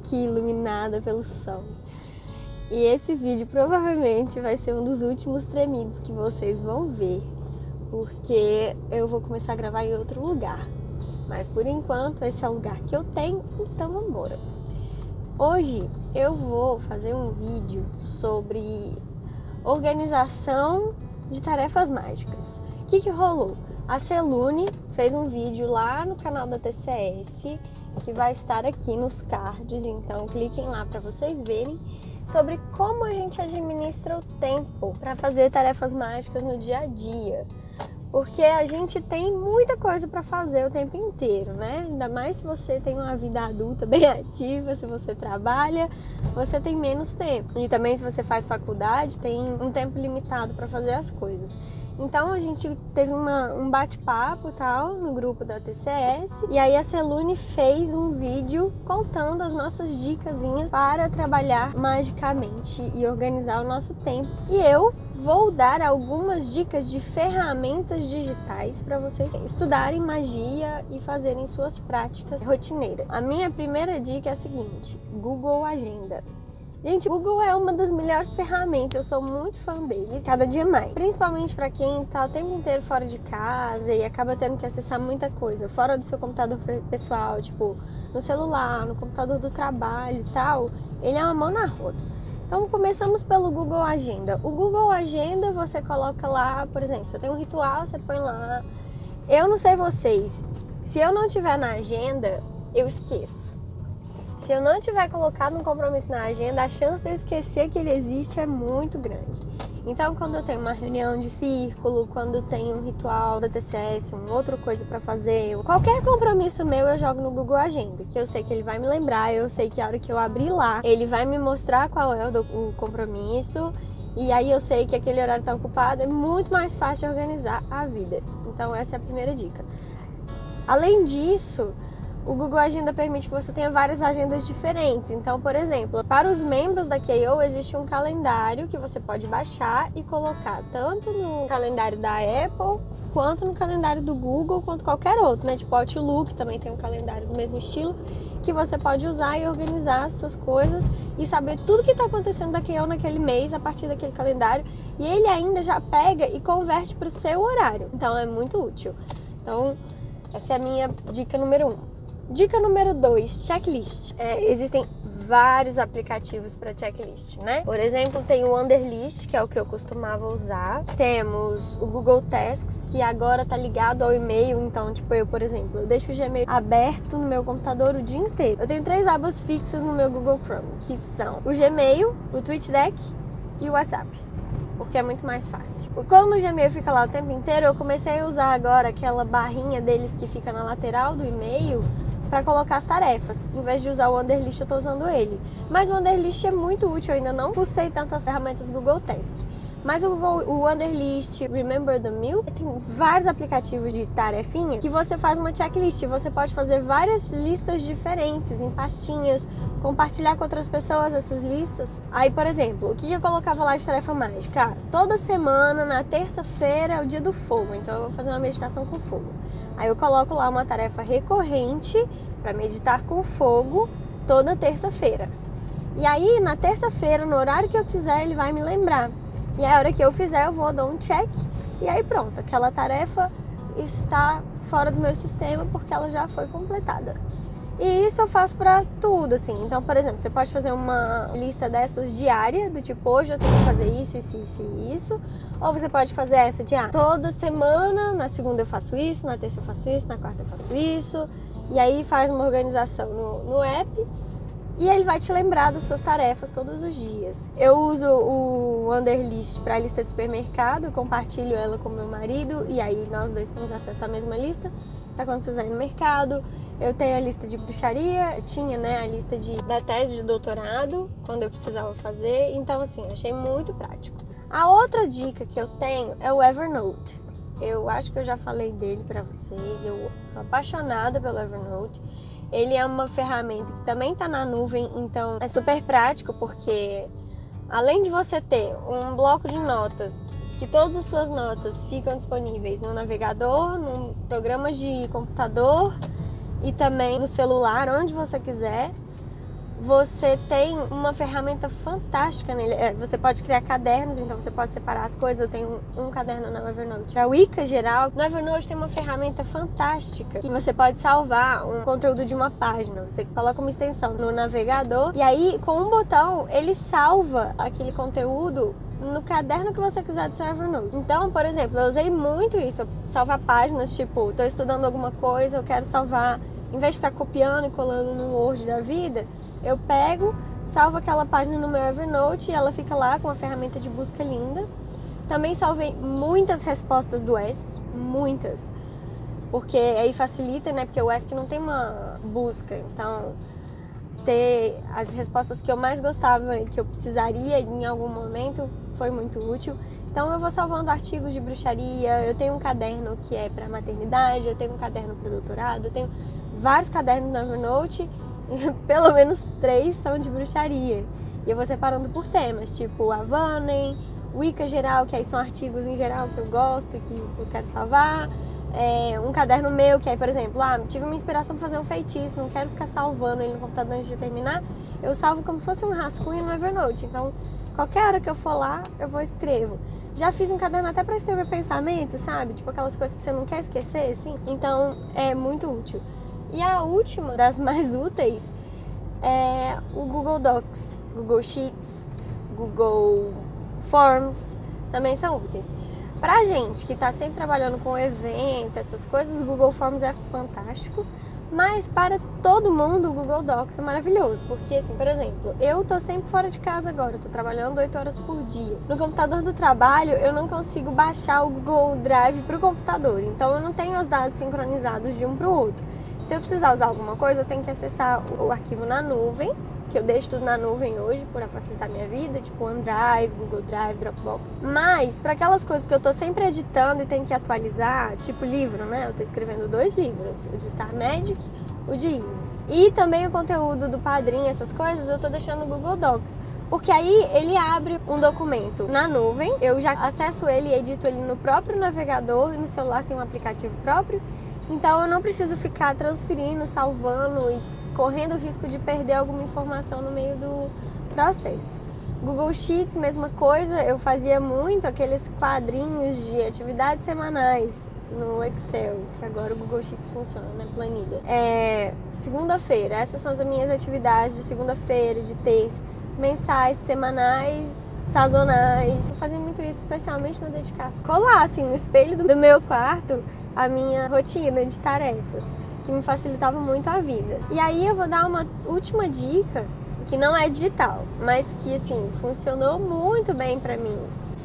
aqui iluminada pelo sol. E esse vídeo provavelmente vai ser um dos últimos tremidos que vocês vão ver, porque eu vou começar a gravar em outro lugar. Mas por enquanto esse é o lugar que eu tenho, então vamos embora. Hoje eu vou fazer um vídeo sobre organização de tarefas mágicas. O que rolou? A Celune fez um vídeo lá no canal da TCS, que vai estar aqui nos cards, então cliquem lá para vocês verem, sobre como a gente administra o tempo para fazer tarefas mágicas no dia a dia. Porque a gente tem muita coisa para fazer o tempo inteiro, né? Ainda mais se você tem uma vida adulta bem ativa, se você trabalha, você tem menos tempo. E também se você faz faculdade, tem um tempo limitado para fazer as coisas. Então a gente teve um bate-papo tal no grupo da TCS, e aí a Celune fez um vídeo contando as nossas dicasinhas para trabalhar magicamente e organizar o nosso tempo. E eu vou dar algumas dicas de ferramentas digitais para vocês estudarem magia e fazerem suas práticas rotineiras. A minha primeira dica é a seguinte: Google Agenda. Gente, o Google é uma das melhores ferramentas, eu sou muito fã deles, cada dia mais. Principalmente para quem tá o tempo inteiro fora de casa e acaba tendo que acessar muita coisa fora do seu computador pessoal, tipo no celular, no computador do trabalho e tal. Ele é uma mão na roda. Então começamos pelo Google Agenda. O Google Agenda você coloca lá, por exemplo, eu tenho um ritual, você põe lá. Eu não sei vocês, se eu não tiver na agenda, eu esqueço. Se eu não tiver colocado um compromisso na agenda, a chance de eu esquecer que ele existe é muito grande. Então, quando eu tenho uma reunião de círculo, quando eu tenho um ritual da TCS, uma outra coisa para fazer, qualquer compromisso meu eu jogo no Google Agenda, que eu sei que ele vai me lembrar, eu sei que a hora que eu abrir lá, ele vai me mostrar qual é o compromisso, e aí eu sei que aquele horário está ocupado, é muito mais fácil de organizar a vida. Então, essa é a primeira dica. Além disso, o Google Agenda permite que você tenha várias agendas diferentes. Então, por exemplo, para os membros da KO existe um calendário que você pode baixar e colocar tanto no calendário da Apple, quanto no calendário do Google, quanto qualquer outro, né? Tipo Outlook também tem um calendário do mesmo estilo, que você pode usar e organizar as suas coisas e saber tudo que está acontecendo da KO naquele mês a partir daquele calendário. E ele ainda já pega e converte para o seu horário. Então, é muito útil. Então, essa é a minha dica número 1. Dica número 2, checklist. Existem vários aplicativos para checklist, né? Por exemplo, tem o Wunderlist, que é o que eu costumava usar. Temos o Google Tasks, que agora tá ligado ao e-mail. Então, tipo, eu, por exemplo, eu deixo o Gmail aberto no meu computador o dia inteiro. Eu tenho 3 abas fixas no meu Google Chrome, que são o Gmail, o TweetDeck e o WhatsApp, porque é muito mais fácil. Como o Gmail fica lá o tempo inteiro, eu comecei a usar agora aquela barrinha deles que fica na lateral do e-mail para colocar as tarefas. Em vez de usar o Wunderlist, eu estou usando ele. Mas o Wunderlist é muito útil, eu ainda não usei tantas ferramentas do Google Task. Mas o Wunderlist, Remember the Meal, tem vários aplicativos de tarefinha que você faz uma checklist. Você pode fazer várias listas diferentes em pastinhas, compartilhar com outras pessoas essas listas. Aí, por exemplo, o que eu colocava lá de tarefa mágica? Toda semana, na terça-feira, é o dia do fogo. Então eu vou fazer uma meditação com fogo. Aí eu coloco lá uma tarefa recorrente para meditar com fogo toda terça-feira. E aí, na terça-feira, no horário que eu quiser, ele vai me lembrar. E a hora que eu fizer, eu vou dar um check. E aí pronto, aquela tarefa está fora do meu sistema porque ela já foi completada. E isso eu faço para tudo, assim. Então, por exemplo, você pode fazer uma lista dessas diária, do tipo, hoje eu tenho que fazer isso, isso, isso e isso. Ou você pode fazer essa diária. Toda semana, na segunda eu faço isso, na terça eu faço isso, na quarta eu faço isso. E aí faz uma organização no app e ele vai te lembrar das suas tarefas todos os dias. Eu uso o Wunderlist para a lista de supermercado, compartilho ela com meu marido e aí nós dois temos acesso à mesma lista para quando precisar ir no mercado. Eu tenho a lista de bruxaria, tinha, né, a lista da tese de doutorado, quando eu precisava fazer. Então, assim, achei muito prático. A outra dica que eu tenho é o Evernote. Eu acho que eu já falei dele pra vocês, eu sou apaixonada pelo Evernote. Ele é uma ferramenta que também tá na nuvem, então é super prático porque além de você ter um bloco de notas, que todas as suas notas ficam disponíveis no navegador, no programa de computador e também no celular, onde você quiser, você tem uma ferramenta fantástica nele. Você pode criar cadernos, então você pode separar as coisas. Eu tenho um caderno no Evernote. Para o Wicca geral, no Evernote tem uma ferramenta fantástica que você pode salvar um conteúdo de uma página. Você coloca uma extensão no navegador e aí, com um botão, ele salva aquele conteúdo no caderno que você quiser do seu Evernote. Então, por exemplo, eu usei muito isso. Salvar páginas, tipo, tô estudando alguma coisa, eu quero salvar. Em vez de ficar copiando e colando no Word da vida, eu pego, salvo aquela página no meu Evernote e ela fica lá com uma ferramenta de busca linda. Também salvei muitas respostas do ESC, muitas. Porque aí facilita, né? Porque o ESC não tem uma busca, então ter as respostas que eu mais gostava e que eu precisaria em algum momento foi muito útil. Então eu vou salvando artigos de bruxaria, eu tenho um caderno que é para maternidade, eu tenho um caderno para doutorado, eu tenho vários cadernos no Evernote, pelo menos 3 são de bruxaria. E eu vou separando por temas, tipo Avanem, Wicca geral, que aí são artigos em geral que eu gosto e que eu quero salvar. Um caderno meu, que aí, por exemplo, tive uma inspiração para fazer um feitiço, não quero ficar salvando ele no computador antes de terminar, eu salvo como se fosse um rascunho no Evernote. Então, qualquer hora que eu for lá, eu vou e escrevo. Já fiz um caderno até para escrever pensamento, sabe? Tipo aquelas coisas que você não quer esquecer, assim. Então, é muito útil. E a última das mais úteis é o Google Docs, Google Sheets, Google Forms, também são úteis. Pra gente que está sempre trabalhando com evento, essas coisas, o Google Forms é fantástico, mas para todo mundo o Google Docs é maravilhoso, porque assim, por exemplo, eu tô sempre fora de casa agora, tô trabalhando 8 horas por dia. No computador do trabalho eu não consigo baixar o Google Drive pro computador, então eu não tenho os dados sincronizados de um pro outro. Se eu precisar usar alguma coisa, eu tenho que acessar o arquivo na nuvem, que eu deixo tudo na nuvem hoje para facilitar a minha vida, tipo OneDrive, Google Drive, Dropbox. Mas para aquelas coisas que eu tô sempre editando e tenho que atualizar, tipo livro, né? Eu tô escrevendo 2 livros, o de Star Magic, o de Isis. E também o conteúdo do Padrim, essas coisas, eu tô deixando no Google Docs. Porque aí ele abre um documento na nuvem, eu já acesso ele e edito ele no próprio navegador, e no celular tem um aplicativo próprio. Então eu não preciso ficar transferindo, salvando e correndo o risco de perder alguma informação no meio do processo. Google Sheets, mesma coisa, eu fazia muito aqueles quadrinhos de atividades semanais no Excel, que agora o Google Sheets funciona, né? Planilhas. Segunda-feira, essas são as minhas atividades de segunda-feira, de terça, mensais, semanais, sazonais. Eu fazia muito isso, especialmente na dedicação. Colar, assim, no espelho do meu quarto, a minha rotina de tarefas, que me facilitava muito a vida. E aí eu vou dar uma última dica, que não é digital, mas que, assim, funcionou muito bem pra mim.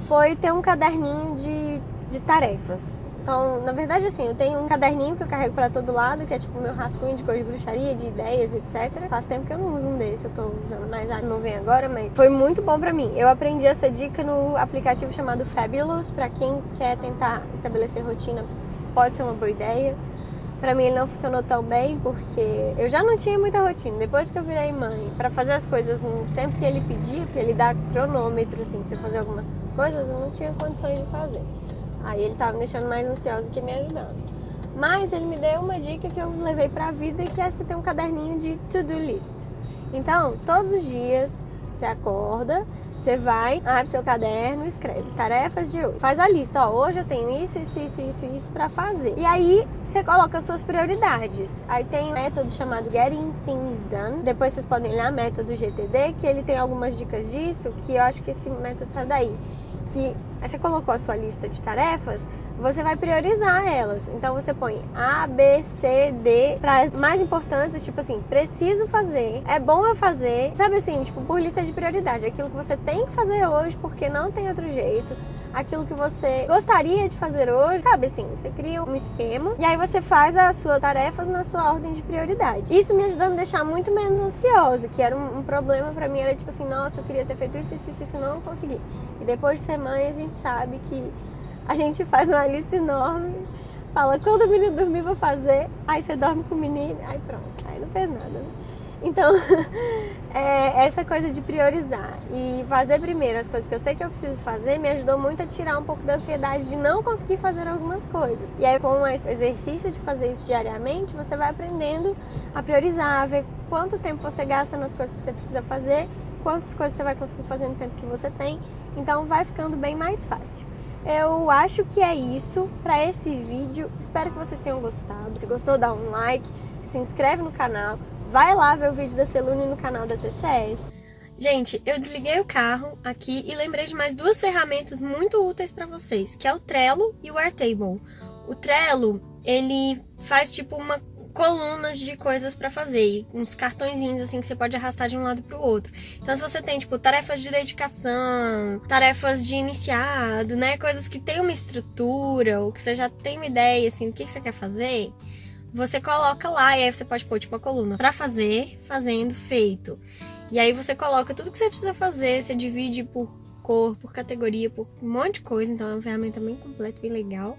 Foi ter um caderninho de tarefas. Então, na verdade, assim, eu tenho um caderninho que eu carrego pra todo lado, que é tipo meu rascunho de coisa de bruxaria, de ideias, etc. Faz tempo que eu não uso um desse, eu tô usando mais a nuvem agora, mas foi muito bom pra mim. Eu aprendi essa dica no aplicativo chamado Fabulous, pra quem quer tentar estabelecer rotina, pode ser uma boa ideia. Pra mim ele não funcionou tão bem, porque eu já não tinha muita rotina. Depois que eu virei mãe, pra fazer as coisas no tempo que ele pedia, porque ele dá cronômetro, assim, pra você fazer algumas coisas, eu não tinha condições de fazer. Aí ele tava me deixando mais ansiosa do que me ajudando. Mas ele me deu uma dica que eu levei pra vida, que é você ter um caderninho de to-do list. Então, todos os dias, você acorda, você vai, abre seu caderno e escreve tarefas de hoje. Faz a lista, hoje eu tenho isso pra fazer. E aí, você coloca as suas prioridades. Aí tem um método chamado Getting Things Done. Depois vocês podem olhar o método GTD, que ele tem algumas dicas disso, que eu acho que esse método sai daí. Que você colocou a sua lista de tarefas, você vai priorizar elas. Então você põe A, B, C, D para as mais importantes, tipo assim, preciso fazer, é bom eu fazer, sabe assim, tipo por lista de prioridade, aquilo que você tem que fazer hoje porque não tem outro jeito, aquilo que você gostaria de fazer hoje, sabe assim, você cria um esquema e aí você faz as suas tarefas na sua ordem de prioridade. Isso me ajudou a me deixar muito menos ansiosa, que era um problema pra mim, era tipo assim, nossa, eu queria ter feito isso, não consegui. E depois de ser mãe, a gente sabe que a gente faz uma lista enorme, fala, quando o menino dormir vou fazer, aí você dorme com o menino, aí pronto, aí não fez nada, né? Então, essa coisa de priorizar e fazer primeiro as coisas que eu sei que eu preciso fazer me ajudou muito a tirar um pouco da ansiedade de não conseguir fazer algumas coisas. E aí, com o exercício de fazer isso diariamente, você vai aprendendo a priorizar, a ver quanto tempo você gasta nas coisas que você precisa fazer, quantas coisas você vai conseguir fazer no tempo que você tem. Então, vai ficando bem mais fácil. Eu acho que é isso para esse vídeo. Espero que vocês tenham gostado. Se gostou, dá um like, se inscreve no canal. Vai lá ver o vídeo da Celune no canal da TCS. Gente, eu desliguei o carro aqui e lembrei de mais duas ferramentas muito úteis para vocês, que é o Trello e o Airtable. O Trello, ele faz tipo uma colunas de coisas para fazer, uns cartõezinhos assim que você pode arrastar de um lado pro outro. Então se você tem tipo tarefas de dedicação, tarefas de iniciado, né, coisas que tem uma estrutura ou que você já tem uma ideia assim do que você quer fazer, você coloca lá e aí você pode pôr tipo uma coluna para fazer, fazendo, feito. E aí você coloca tudo que você precisa fazer, você divide por cor, por categoria, por um monte de coisa, então é uma ferramenta bem completa, bem legal.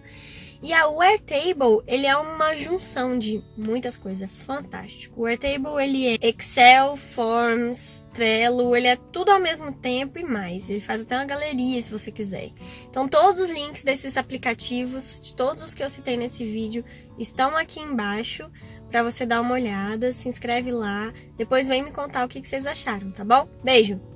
E o Airtable, ele é uma junção de muitas coisas, é fantástico. O Airtable, ele é Excel, Forms, Trello, ele é tudo ao mesmo tempo e mais. Ele faz até uma galeria, se você quiser. Então, todos os links desses aplicativos, de todos os que eu citei nesse vídeo, estão aqui embaixo para você dar uma olhada. Se inscreve lá, depois vem me contar o que vocês acharam, tá bom? Beijo!